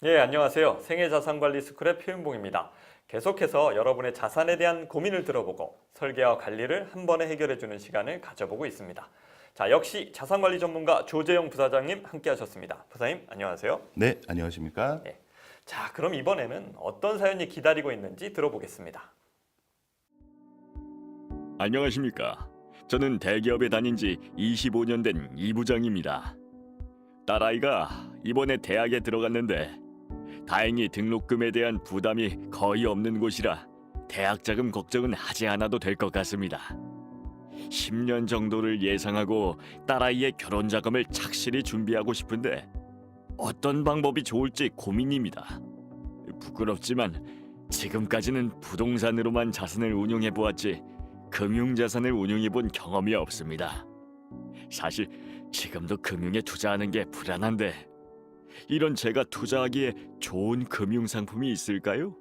예, 안녕하세요. 생애자산관리 스쿨의 표윤봉입니다. 계속해서 여러분의 자산에 대한 고민을 들어보고 설계와 관리를 한 번에 해결해주는 시간을 가져보고 있습니다. 자, 역시 자산관리 전문가 조재영 부사장님 함께 하셨습니다. 부사님, 안녕하세요. 네, 안녕하십니까? 네. 자, 그럼 이번에는 어떤 사연이 기다리고 있는지 들어보겠습니다. 안녕하십니까. 저는 대기업에 다닌 지 25년 된 이 부장입니다. 딸아이가 이번에 대학에 들어갔는데 다행히 등록금에 대한 부담이 거의 없는 곳이라 대학 자금 걱정은 하지 않아도 될 것 같습니다. 10년 정도를 예상하고 딸아이의 결혼 자금을 착실히 준비하고 싶은데 어떤 방법이 좋을지 고민입니다. 부끄럽지만 지금까지는 부동산으로만 자산을 운용해 보았지 금융자산을 운용해 본 경험이 없습니다. 사실 지금도 금융에 투자하는 게 불안한데 이런 제가 투자하기에 좋은 금융상품이 있을까요?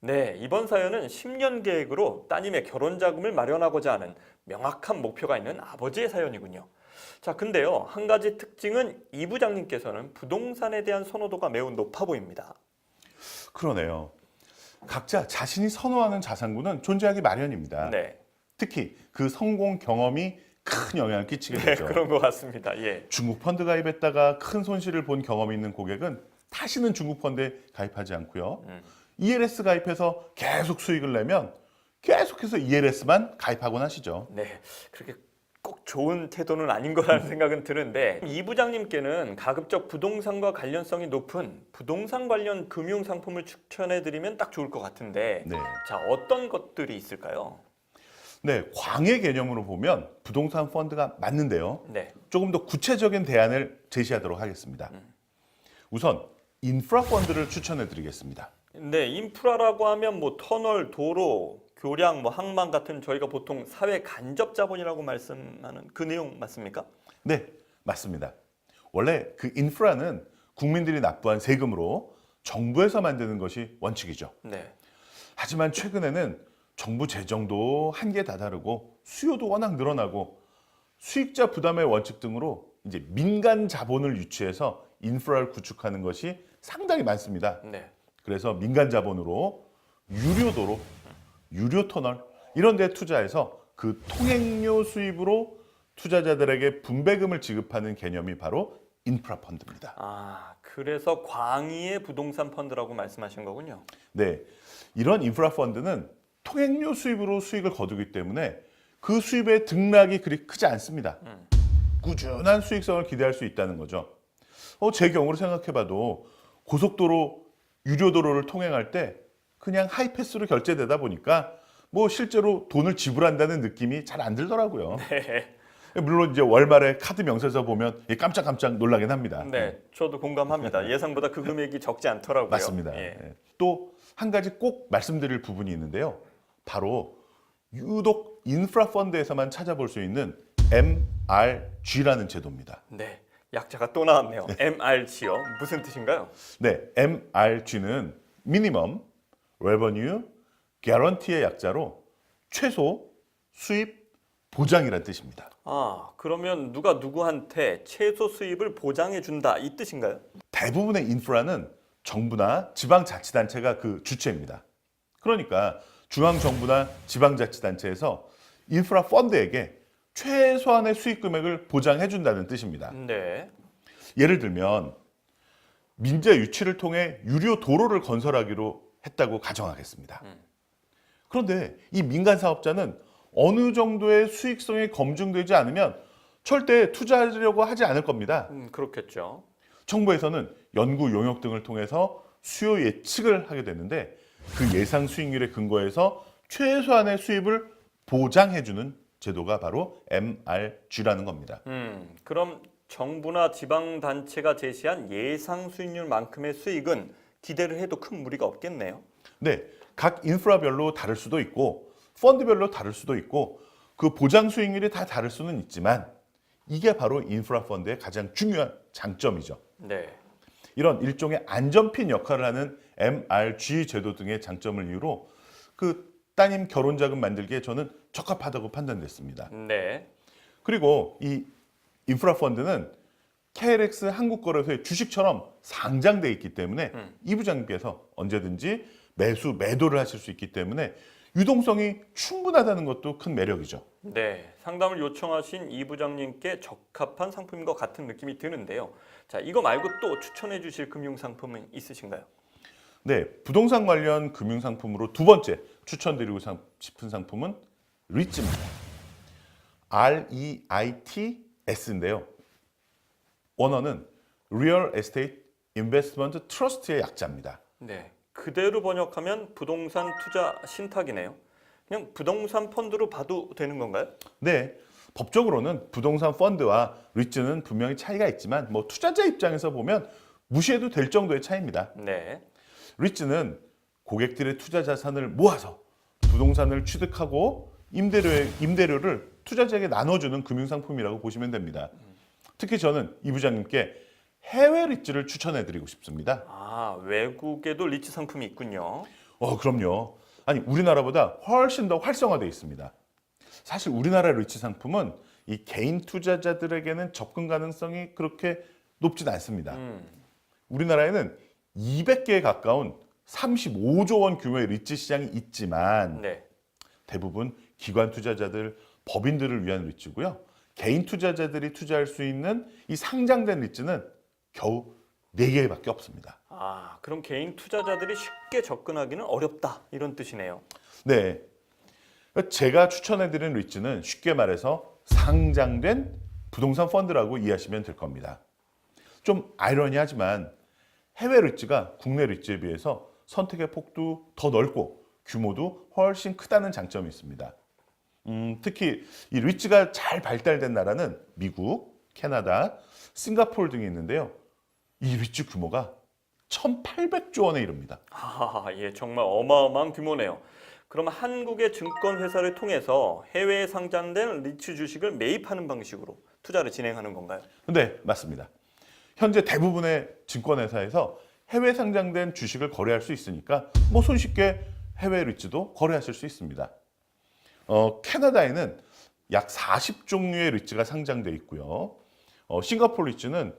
네, 이번 사연은 10년 계획으로 따님의 결혼 자금을 마련하고자 하는 명확한 목표가 있는 아버지의 사연이군요. 자, 근데요, 한 가지 특징은 이 부장님께서는 부동산에 대한 선호도가 매우 높아 보입니다. 그러네요. 각자 자신이 선호하는 자산군은 존재하기 마련입니다. 네, 특히 그 성공 경험이 큰 영향을 끼치게 네, 되죠. 그런 것 같습니다. 예. 중국 펀드 가입했다가 큰 손실을 본 경험이 있는 고객은 다시는 중국 펀드에 가입하지 않고요. ELS 가입해서 계속 수익을 내면 계속해서 ELS만 가입하곤 하시죠. 네, 그렇게 꼭 좋은 태도는 아닌 거라는 생각은 드는데 이 부장님께는 가급적 부동산과 관련성이 높은 부동산 관련 금융 상품을 추천해드리면 딱 좋을 것 같은데 네. 자, 어떤 것들이 있을까요? 네, 광의 개념으로 보면 부동산 펀드가 맞는데요. 네, 조금 더 구체적인 대안을 제시하도록 하겠습니다. 우선 인프라 펀드를 추천해 드리겠습니다. 네, 인프라라고 하면 뭐 터널, 도로, 교량, 뭐 항만 같은 저희가 보통 사회 간접 자본이라고 말씀하는 그 내용 맞습니까? 네, 맞습니다. 원래 그 인프라는 국민들이 납부한 세금으로 정부에서 만드는 것이 원칙이죠. 네, 하지만 최근에는 정부 재정도 한계에 다다르고 수요도 워낙 늘어나고 수익자 부담의 원칙 등으로 이제 민간 자본을 유치해서 인프라를 구축하는 것이 상당히 많습니다. 네. 그래서 민간 자본으로 유료도로, 유료 터널 이런 데 투자해서 그 통행료 수입으로 투자자들에게 분배금을 지급하는 개념이 바로 인프라 펀드입니다. 아, 그래서 광의의 부동산 펀드라고 말씀하신 거군요. 네, 이런 인프라 펀드는 통행료 수입으로 수익을 거두기 때문에 그 수입의 등락이 그리 크지 않습니다. 꾸준한 수익성을 기대할 수 있다는 거죠. 제 경우로 생각해봐도 고속도로, 유료도로를 통행할 때 그냥 하이패스로 결제되다 보니까 뭐 실제로 돈을 지불한다는 느낌이 잘 안 들더라고요. 네. 물론 이제 월말에 카드 명세서 보면 깜짝깜짝 놀라긴 합니다. 네, 저도 공감합니다. 예상보다 그 금액이 적지 않더라고요. 맞습니다. 예. 또 한 가지 꼭 말씀드릴 부분이 있는데요. 바로 유독 인프라 펀드에서만 찾아볼 수 있는 MRG라는 제도입니다. 네, 약자가 또 나왔네요. MRG요. 무슨 뜻인가요? 네, MRG는 미니멈 레버뉴 개런티의 약자로 최소 수입 보장이라는 뜻입니다. 아, 그러면 누가 누구한테 최소 수입을 보장해 준다 이 뜻인가요? 대부분의 인프라는 정부나 지방자치단체가 그 주체입니다. 그러니까 중앙정부나 지방자치단체에서 인프라 펀드에게 최소한의 수익 금액을 보장해 준다는 뜻입니다. 네. 예를 들면 민재 유치를 통해 유료 도로를 건설하기로 했다고 가정하겠습니다. 그런데 이 민간 사업자는 어느 정도의 수익성이 검증되지 않으면 절대 투자하려고 하지 않을 겁니다. 그렇겠죠. 정부에서는 연구 용역 등을 통해서 수요 예측을 하게 되는데 그 예상 수익률에 근거해서 최소한의 수입을 보장해주는 제도가 바로 MRG라는 겁니다. 그럼 정부나 지방 단체가 제시한 예상 수익률만큼의 수익은 기대를 해도 큰 무리가 없겠네요. 네, 각 인프라별로 다를 수도 있고 펀드별로 다를 수도 있고 그 보장 수익률이 다 다를 수는 있지만 이게 바로 인프라 펀드의 가장 중요한 장점이죠. 네. 이런 일종의 안전핀 역할을 하는 MRG 제도 등의 장점을 이유로 그 따님 결혼 자금 만들기에 저는 적합하다고 판단됐습니다. 네. 그리고 이 인프라 펀드는 KLX 한국거래소의 주식처럼 상장돼 있기 때문에 이 부장님께서 언제든지 매수, 매도를 하실 수 있기 때문에 유동성이 충분하다는 것도 큰 매력이죠. 네, 상담을 요청하신 이 부장님께 적합한 상품인 것 같은 느낌이 드는데요. 자, 이거 말고 또 추천해 주실 금융 상품은 있으신가요? 네, 부동산 관련 금융 상품으로 두 번째 추천드리고 싶은 상품은 리츠입니다. REITS인데요. 원어는 Real Estate Investment Trust의 약자입니다. 네, 그대로 번역하면 부동산 투자 신탁이네요. 그냥 부동산 펀드로 봐도 되는 건가요? 네, 법적으로는 부동산 펀드와 리츠는 분명히 차이가 있지만 뭐 투자자 입장에서 보면 무시해도 될 정도의 차이입니다. 네, 리츠는 고객들의 투자 자산을 모아서 부동산을 취득하고 임대료를 투자자에게 나눠주는 금융상품이라고 보시면 됩니다. 특히 저는 이 부장님께 해외 리츠를 추천해드리고 싶습니다. 아, 외국에도 리츠 상품이 있군요. 그럼요. 아니, 우리나라보다 훨씬 더 활성화되어 있습니다. 사실 우리나라 리츠 상품은 이 개인 투자자들에게는 접근 가능성이 그렇게 높진 않습니다. 우리나라에는 200개에 가까운 35조 원 규모의 리츠 시장이 있지만 네, 대부분 기관 투자자들, 법인들을 위한 리츠고요. 개인 투자자들이 투자할 수 있는 이 상장된 리츠는 겨우 4개밖에 없습니다. 아, 그럼 개인 투자자들이 쉽게 접근하기는 어렵다 이런 뜻이네요. 네, 제가 추천해드리는 리츠는 쉽게 말해서 상장된 부동산 펀드라고 이해하시면 될 겁니다. 좀 아이러니하지만 해외 리츠가 국내 리츠에 비해서 선택의 폭도 더 넓고 규모도 훨씬 크다는 장점이 있습니다. 특히 이 리츠가 잘 발달된 나라는 미국, 캐나다, 싱가포르 등이 있는데요. 이 리츠 규모가 1,800조 원에 이릅니다. 아, 예, 정말 어마어마한 규모네요. 그럼 한국의 증권회사를 통해서 해외에 상장된 리츠 주식을 매입하는 방식으로 투자를 진행하는 건가요? 네, 맞습니다. 현재 대부분의 증권회사에서 해외 상장된 주식을 거래할 수 있으니까 뭐 손쉽게 해외 리츠도 거래하실 수 있습니다. 캐나다에는 약 40종류의 리츠가 상장돼 있고요. 싱가포르 리츠는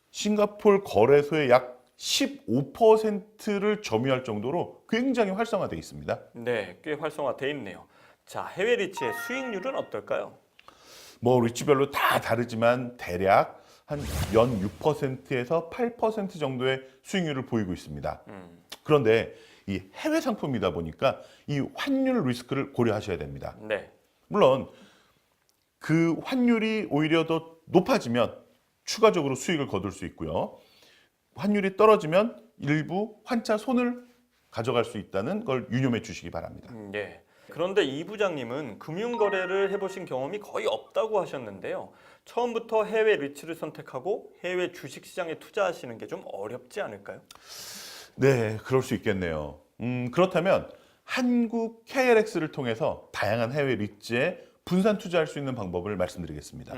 싱가포르 거래소의 약 15%를 점유할 정도로 굉장히 활성화되어 있습니다. 네, 꽤 활성화돼 있네요. 자, 해외 리츠의 수익률은 어떨까요? 뭐 리츠별로 다 다르지만 대략 한 연 6%에서 8% 정도의 수익률을 보이고 있습니다. 그런데 이 해외 상품이다 보니까 이 환율 리스크를 고려하셔야 됩니다. 네, 물론 그 환율이 오히려 더 높아지면 추가적으로 수익을 거둘 수 있고요. 환율이 떨어지면 일부 환차 손을 가져갈 수 있다는 걸 유념해 주시기 바랍니다. 네. 그런데 이 부장님은 금융거래를 해보신 경험이 거의 없다고 하셨는데요. 처음부터 해외 리츠를 선택하고 해외 주식시장에 투자하시는 게 좀 어렵지 않을까요? 네, 그럴 수 있겠네요. 그렇다면 한국 KLX를 통해서 다양한 해외 리츠에 분산 투자할 수 있는 방법을 말씀드리겠습니다.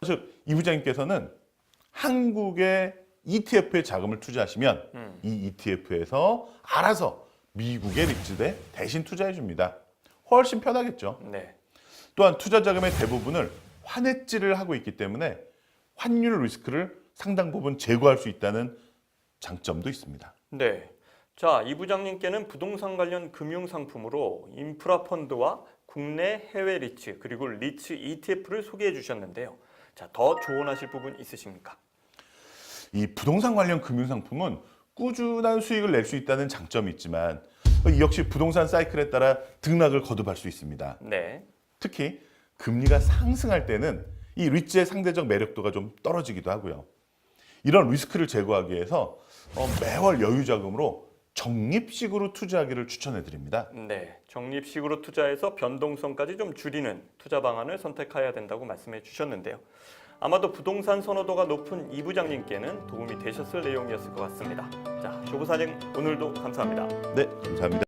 즉, 이 부장님께서는 한국의 ETF에 자금을 투자하시면 이 ETF에서 알아서 미국의 리츠에 대신 투자해 줍니다. 훨씬 편하겠죠. 네, 또한 투자 자금의 대부분을 환해지를 하고 있기 때문에 환율 리스크를 상당 부분 제거할 수 있다는 장점도 있습니다. 네. 자, 이 부장님께는 부동산 관련 금융 상품으로 인프라 펀드와 국내 해외 리츠 그리고 리츠 ETF를 소개해 주셨는데요. 자, 더 조언하실 부분 있으십니까? 이 부동산 관련 금융 상품은 꾸준한 수익을 낼 수 있다는 장점이 있지만 역시 부동산 사이클에 따라 등락을 거듭할 수 있습니다. 네. 특히 금리가 상승할 때는 이 리츠의 상대적 매력도가 좀 떨어지기도 하고요. 이런 리스크를 제거하기 위해서 매월 여유 자금으로 적립식으로 투자하기를 추천해 드립니다. 네, 적립식으로 투자해서 변동성까지 좀 줄이는 투자 방안을 선택해야 된다고 말씀해 주셨는데요. 아마도 부동산 선호도가 높은 이 부장님께는 도움이 되셨을 내용이었을 것 같습니다. 자, 조 부사장 오늘도 감사합니다. 네, 감사합니다.